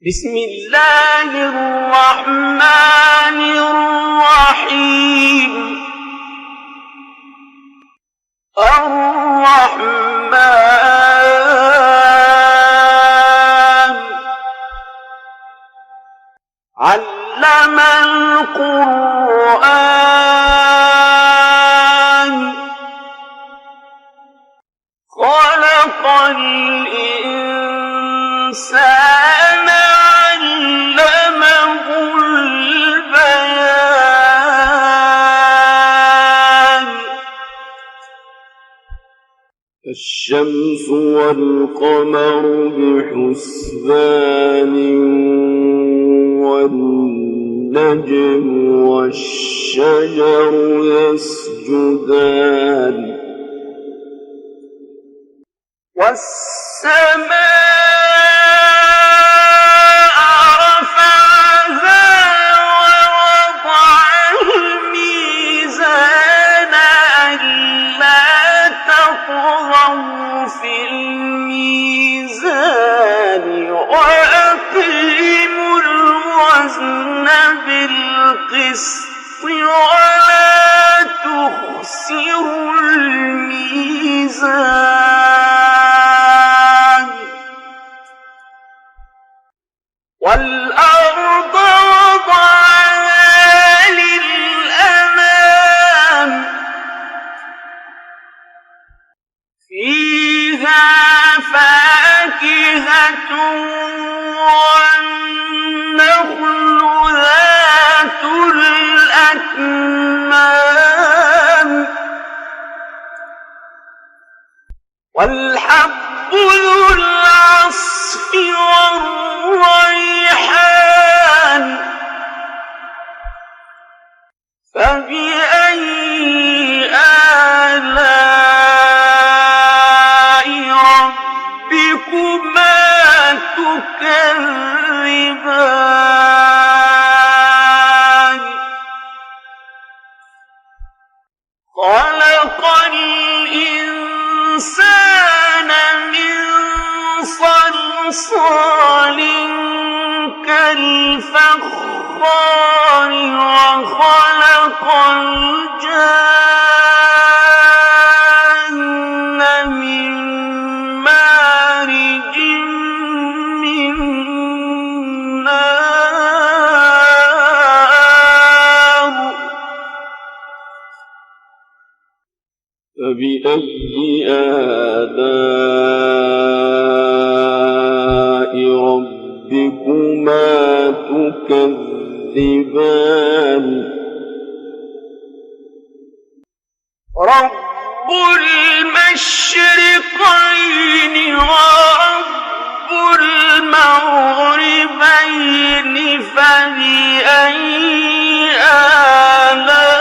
بسم الله الرحمن الرحيم. الرحمن علم القرآن خلق الإنسان علمه البيان. الشمس والقمر بحسبان والنجم والشجر يسجدان والسماء رفعها ووضع الميزان ألا تطغوا في الميزان وأقيموا الوزن بالقسط ولا تخسروا الميزان. والأرض وضعها للأنام فيها فاكهة والنخل ذات الأكمام والحب ذو العصف والريحان. فبأي آلاء ربكما تكذبان؟ خلق الإنسان من صلصال كالفخار وخلق الجن من مارج من نار. فبأي آلاء ربكما تكذبان؟ رب المشرقين ورب المغربين فبأي آلاء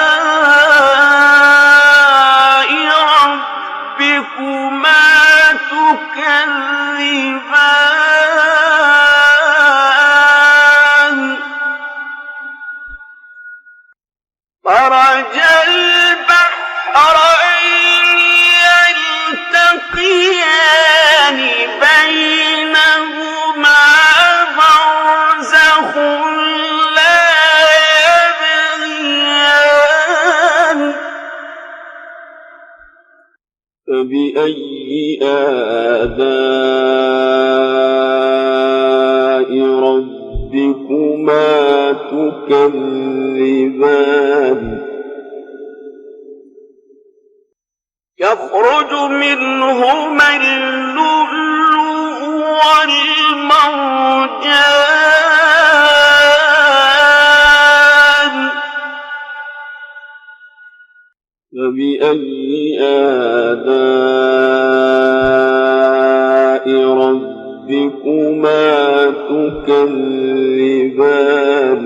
ربكما تكذبان؟ مرج البحرين يلتقيان بينهما برزخ لا يبغيان. فبأي آلاء ربكما تكذبان؟ يخرج منهما اللؤلؤ والمرجان. فبأي آلاء ربكما تكذبان؟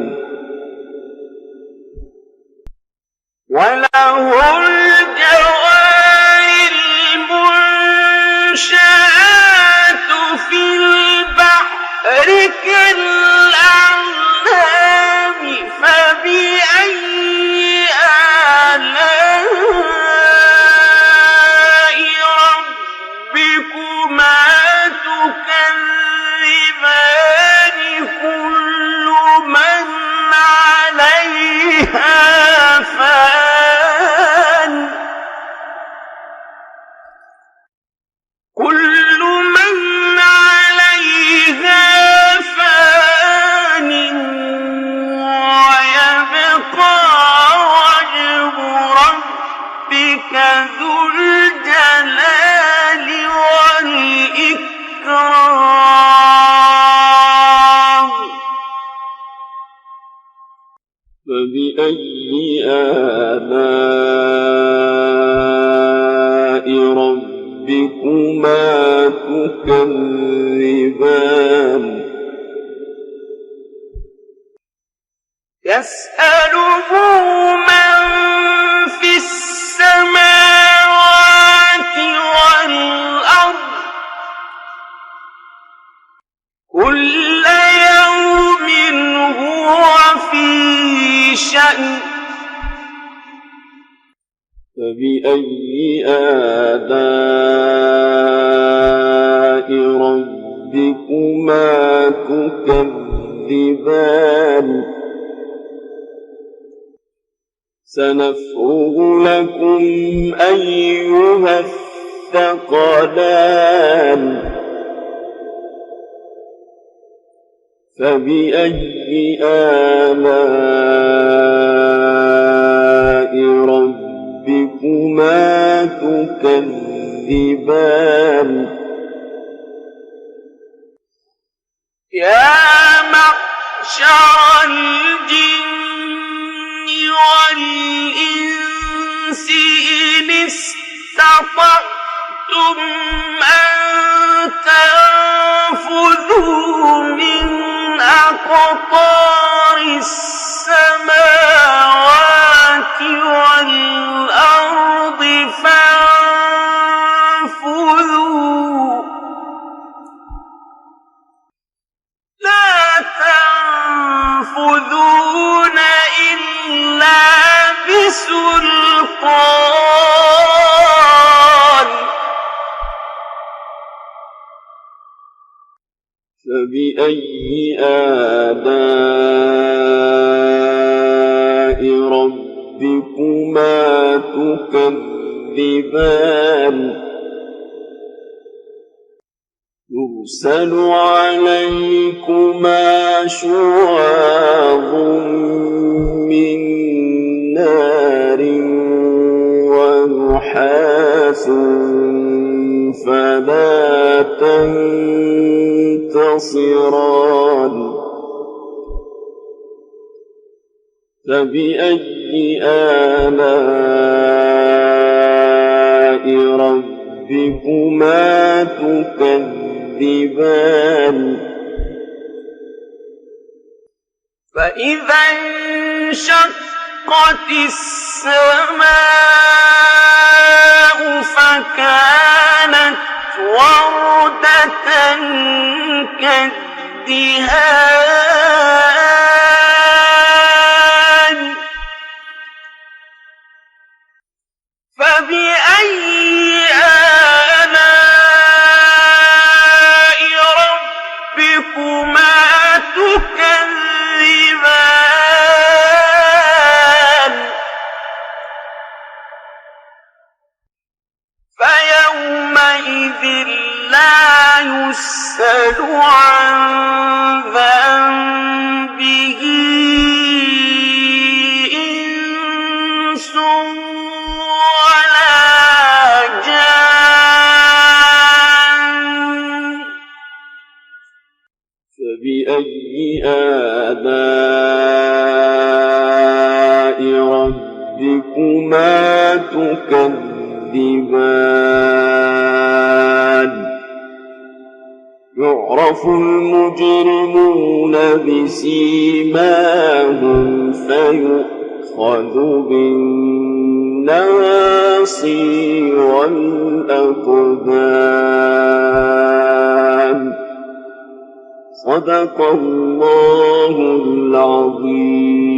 وله الجوار المنشآت في البحر كالأعلام. فبأي آلاء ربكما تكذبان؟ فبأي آلاء ربكما تكذبان يسأله من في السماوات والأرض كل يوم هو في شأن فبأي آلاء ربكما تكذبان سنفرغ لكم أيها الثقلان فبأي آلاء ربكما تكذبان يا معشر الجن والإنس إن استطعتم أن تنفذوا من أقطار السماوات والأرض فانفذوا لا تنفذون إلا بسلطان فبأي آلاء ربكما تكذبان يرسل عليكما شواظ من نار ونحاس فلا تنتصران فبأي آلاء ربكما تكذبان فإذا انشقت السماء فكانت وردة كالدهان فبأي آلاء ربكما تكذبان فيومئذ لا يسأل عن ذنبه إنس ولا جان فبأي آلاء ربكما تكذبان يعرف المجرمون بسيماهم فيؤخذ بالنواصي والأقدام صدق الله العظيم.